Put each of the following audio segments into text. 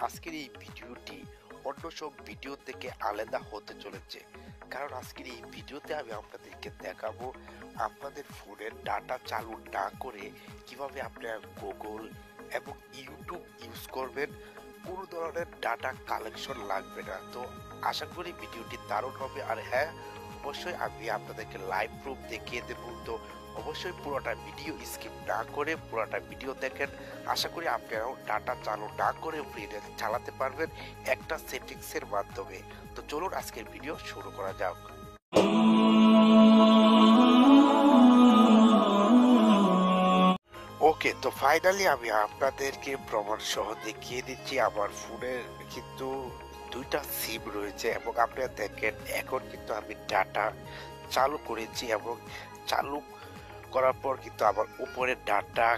আজকের এই ভিডিওটি অন্য সব ভিডিও থেকে আলাদা হতে চলেছে, কারণ আজকের এই ভিডিওতে আমি আপনাদেরকে দেখাবো আপনাদের ফোনের ডাটা চালু না করে কিভাবে আপনারা গুগল এবং ইউটিউব ইউজ করবেন। কোনো ধরনের ডাটা কালেকশন লাগবে না। তো আশা করি ভিডিওটি দারুণ হবে। আর হ্যাঁ, অবশ্যই আমি আপনাদেরকে লাইভ প্রুফ দেখিয়ে দেবো। তো অবশ্যই পুরোটা ভিডিও স্কিপ না করে পুরোটা ভিডিও দেখেন। আশা করি আপনারাও ডাটা চালু না করে ফ্রিতে চালাতে পারবেন একটা সেটিংসের মাধ্যমে। তো চলুন আজকের ভিডিও শুরু করা যাক। ওকে, তো ফাইনালি আমি আপনাদেরকে প্রমাণ সহ দেখিয়ে দিচ্ছি আমার ফোনের কিন্তু দুইটা সিম রয়েছে এবং আপনারা দেখেন এখন কিন্তু আমি ডাটা চালু করেছি এবং চালু করার পর কিন্তু আমার উপরে ডাটা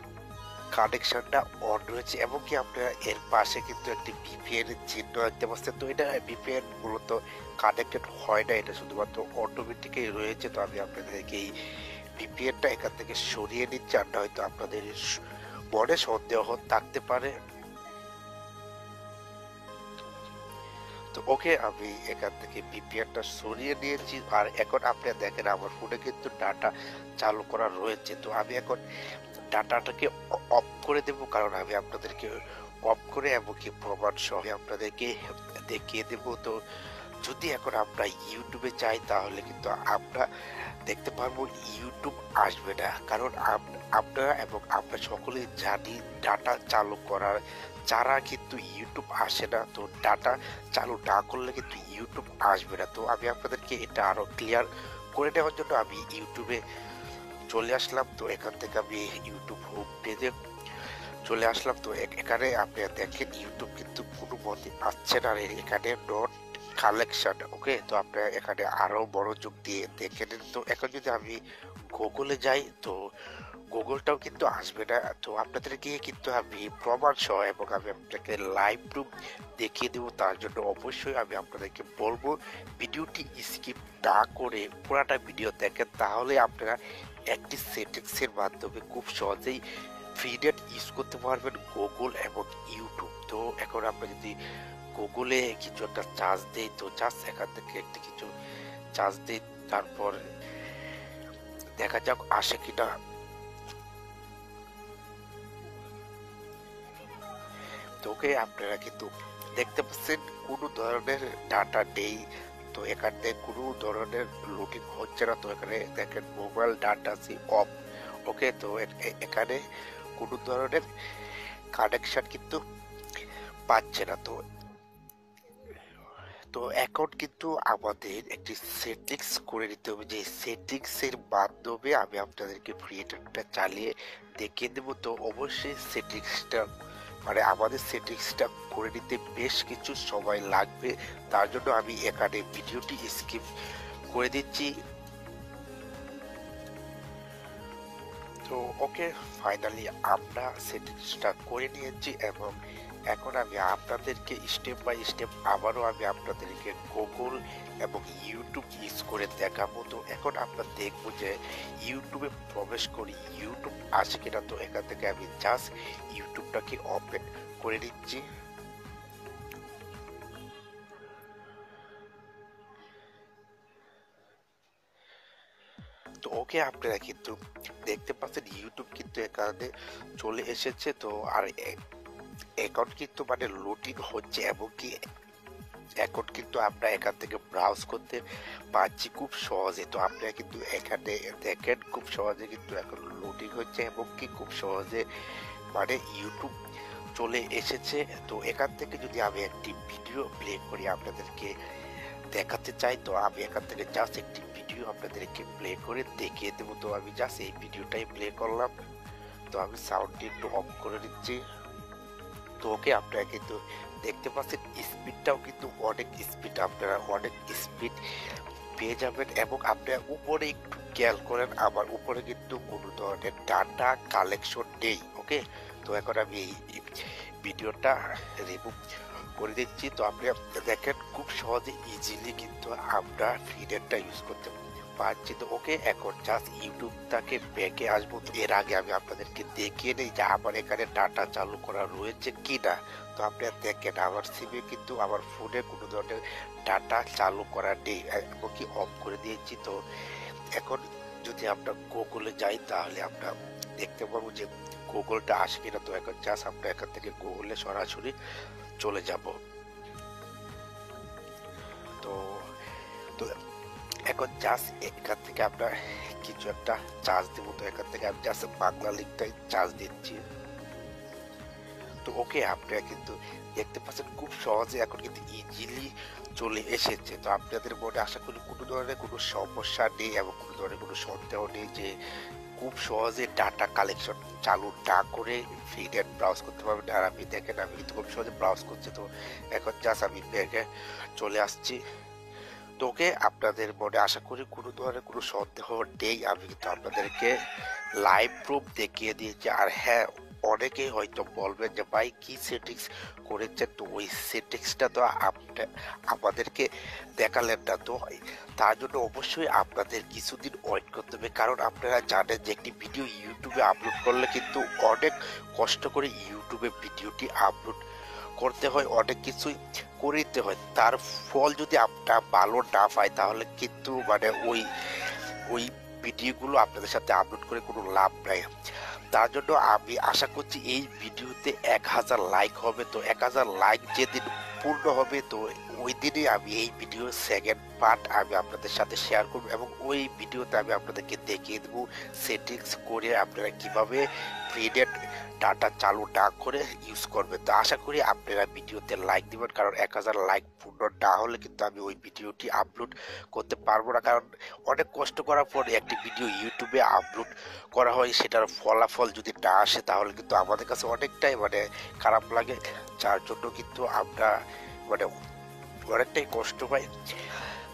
কানেকশনটা অন রয়েছে এবং কি আপনারা এর পাশে কিন্তু একটি ভিপিএন এর চিহ্ন দেখতে পাচ্ছেন। তো এটা ভিপিএন মূলত কানেক্টেড হয় না, এটা শুধুমাত্র অটোমেটিকই রয়েছে। তো আমি আপনাদেরকে এই ভিপিএনটা এখান থেকে সরিয়ে নিচ্ছি, আর হয়তো আপনাদের মনে সন্দেহ থাকতে পারে। তো ওকে, আমি এখান থেকে ভিপিএনটা সরিয়ে নিয়েছি আর এখন আপনারা দেখেন আমার ফোনে কিন্তু ডাটা চালু করা রয়েছে। তো আমি এখন ডাটাটাকে অফ করে দেব, কারণ আমি আপনাদেরকে অফ করে এমনকি প্রমাণ সহ আপনাদেরকে দেখিয়ে দেব। তো যদি এখন আমরা ইউটিউবে যাই তাহলে কিন্তু আমরা দেখতে পারবো ইউটিউব আসবে না, কারণ আপনারা এবং আমরা সকলেই জানি ডাটা চালু করার যারা কিন্তু ইউটিউব আসে না। তো ডাটা চালু না করলে কিন্তু ইউটিউব আসবে না। তো আমি আপনাদেরকে এটা আরো ক্লিয়ার করে নেওয়ার জন্য আমি ইউটিউবে চলে আসলাম। তো এখান থেকে আমি ইউটিউব হোম পেজে চলে আসলাম। তো এখানে আপনি দেখেন ইউটিউব কিন্তু কোনো মতে আসছে না, এখানে নট কালেকশন। ওকে, তো আপনারা এখানে আরো মনোযোগ দিয়ে দেখে নিন। তো এখন যদি আমি গুগলে যাই তো গুগলটাও কিন্তু আসবে না। তো আপনাদেরকে কিন্তু আমি প্রমাণ সহ এবং আমি আপনাকে লাইভ প্রুফ দেখিয়ে দেবো। তার জন্য অবশ্যই আমি আপনাদেরকে বলবো ভিডিওটি স্কিপ না করে পুরাটা ভিডিও দেখেন, তাহলে আপনারা একটি সেটিংসের মাধ্যমে খুব সহজেই ফ্রি নেট ইউজ করতে পারবেন গুগল এবং ইউটিউব। তো এখন আমরা যদি গুগলে কিছু একটা চার্জ দেই, তো জাস্ট এখান থেকে একটা কিছু চার্জ দিই, তারপর দেখা যাক আসে কিনা। তোকে আপনারা কিন্তু দেখতে পাচ্ছেন কোনো ধরনের ডাটা নেই। তো এখানে কোনো ধরনের লোডিং হচ্ছে না। তো এখানে দেখেন মোবাইল ডাটা সি অফ। ওকে, তো এখানে কোনো ধরনের কানেকশন কিন্তু পাচ্ছে না। তো তো এখন কিন্তু আমাদের একটি সেটিংস করে নিতে হবে, যে সেটিংস এর মাধ্যমে আমি আপনাদেরকে ফ্রিটা চালিয়ে দেখিয়ে দেবো। তো অবশ্যই সেটিংসটা মানে আমাদের সেটিংসটা করে নিতে বেশ কিছু সময় লাগবে, তার জন্য আমি এখানে ভিডিওটি স্কিপ করে দিচ্ছি। তো ওকে, ফাইনালি আমরা সেটিংসটা করে নিয়েছি এবং এখন আমি আপনাদেরকে স্টেপ বাই স্টেপ আবারও আমি আপনাদেরকে গুগল এবং ইউটিউব ইউজ করে দেখাবো। তো এখন আমরা দেখবো যে ইউটিউবে প্রবেশ করি ইউটিউব আসে কিনা। তো এখান থেকে আমি জাস্ট ইউটিউবটাকে ওপেন করে দিচ্ছি। তো ওকে, আপনারা কিন্তু দেখতে পাচ্ছেন ইউটিউব কিন্তু এখানে চলে এসেছে। তো আর এখন কিন্তু মানে লোডিং হচ্ছে এবং কি এখন কিন্তু আমরা এখান থেকে ব্রাউজ করতে পারছি খুব সহজে। তো আপনারা কিন্তু এখানে দেখেন খুব সহজে কিন্তু এখন লোডিং হচ্ছে এবং কি খুব সহজে মানে ইউটিউব চলে এসেছে। তো এখান থেকে যদি আমি একটি ভিডিও প্লে করি আপনাদেরকে দেখাতে চাই, তো আমি এখান থেকে জাস্ট একটি ভিডিও আপনাদেরকে প্লে করে দেখিয়ে দেবো। তো আমি জাস্ট এই ভিডিওটাই প্লে করলাম। তো আমি সাউন্ডটি একটু অফ করে দিচ্ছি। তো ওকে, আপনারা কিন্তু দেখতে পাচ্ছেন স্পিডটাও কিন্তু অনেক স্পিড, আপনারা অনেক স্পিড পেয়ে যাবেন। এবং আপনারা উপরে একটু খেয়াল করেন আমার উপরে কিন্তু কোনো ধরনের ডাটা কালেকশন নেই। ওকে, তো এখন আমি এই ভিডিওটা রিমুভ করে দিচ্ছি। তো আপনি দেখেন খুব সহজে ইজিলি কিন্তু আমরা ফ্রি নেটটা ইউজ করতে পাচ্ছি। তো ওকে, এখন জাস্ট ইউটিউবটাকে ব্যাকে আসবো। তো এর আগে আমি আপনাদেরকে দেখিয়ে নেই যে আমার এখানে ডাটা চালু করা রয়েছে কিনা। তো আপনারা দেখেন আমার সিমে কিন্তু আমার ফোনে কোনো ধরনের ডাটা চালু করা নেই, এমনকি অফ করে দিয়েছি। তো এখন যদি আমরা গুগলে যাই তাহলে আমরা দেখতে পাবো যে গুগলটা আসে কিনা। তো এখন জাস্ট আমরা এখান থেকে গুগলে সরাসরি চলে যাব। তো তো এখন জাস্ট এখান থেকে আমরা কিছু একটা চার্জ দিব। তো এখান থেকে আমি জাস্ট বাংলা লিঙ্কটাই চার্জ দিচ্ছি। তো ওকে, আপনারা কিন্তু দেখতে পাচ্ছেন খুব সহজে এখন কিন্তু ইজিলি চলে এসেছে। তো আপনাদের মনে আশা করি কোনো ধরনের কোনো সমস্যা নেই এবং কোনো ধরনের কোনো সন্দেহ নেই যে খুব সহজে ডাটা কালেকশন চালু না করে ফ্রি নেট ব্রাউজ করতে পারবেন। আর আমি দেখেন আমি কিন্তু খুব সহজে ব্রাউজ করছি। তো এখন জাস্ট আমি ব্যাগে চলে আসছি। তো ওকে, আপনাদের মনে আশা করি কোনো ধরনের কোনো সন্দেহ নেই। আমি কিন্তু আপনাদেরকে লাইভ প্রুফ দেখিয়ে দিয়েছি। আর হ্যাঁ, অনেকেই হয়তো বলবেন যে ভাই কি সেটিংস করেছেন, তো ওই সেটিংসটা তো আমাদেরকে দেখালেন না। তো তার জন্য অবশ্যই আপনাদের কিছুদিন ওয়েট করতে হবে, কারণ আপনারা জানেন যে একটি ভিডিও ইউটিউবে আপলোড করলে কিন্তু অনেক কষ্ট করে ইউটিউবে ভিডিওটি আপলোড করতে হয়, অনেক কিছুই করিতে হয়। তার ফল যদি আপনার ভালো না পায় তাহলে কিন্তু মানে ওই ওই ভিডিওগুলো আপনাদের সাথে আপলোড করে কোনো লাভ নাই। তার জন্য আমি আশা করছি এই ভিডিওতে 1000 লাইক হবে। তো 1000 লাইক যেদিন পূর্ণ হবে, তো ওই দিনই আমি এই ভিডিওর সেকেন্ড পার্ট আমি আপনাদের সাথে শেয়ার করব এবং ওই ভিডিওতে আমি আপনাদেরকে দেখিয়ে দেবো সেটিংস করে আপনারা কিভাবে ফ্রি নেট ডাটা চালু না করে ইউজ করবেন। তো আশা করি আপনারা ভিডিওতে লাইক দিবেন, কারণ 1000 লাইক পূর্ণ না হলে কিন্তু আমি ওই ভিডিওটি আপলোড করতে পারবো না। কারণ অনেক কষ্ট করার পর একটি ভিডিও ইউটিউবে আপলোড করা হয়, সেটার ফলাফল যদি না আসে তাহলে কিন্তু আমাদের কাছে অনেকটাই মানে খারাপ লাগে। যার জন্য কিন্তু আমরা মানে অনেকটাই কষ্ট পাই।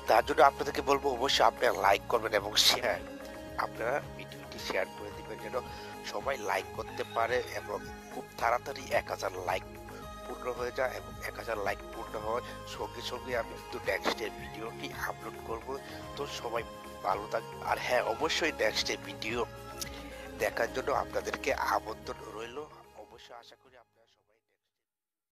তার জন্য আপনাদেরকে বলবো অবশ্যই আপনারা লাইক করবেন এবং শেয়ার, আপনারা ভিডিওটি শেয়ার করে দিবেন যেন সবাই লাইক করতে পারে এবং খুব তাড়াতাড়ি 1000 লাইক পূর্ণ হয়ে যায়। এবং 1000 লাইক পূর্ণ হওয়ার সঙ্গে সঙ্গে আমি কিন্তু নেক্সটের ভিডিওটি আপলোড করব। তো সবাই ভালো থাকবে। আর হ্যাঁ, অবশ্যই নেক্সটের ভিডিও দেখার জন্য আপনাদেরকে আমন্ত্রণ রইল। অবশ্যই আশা করি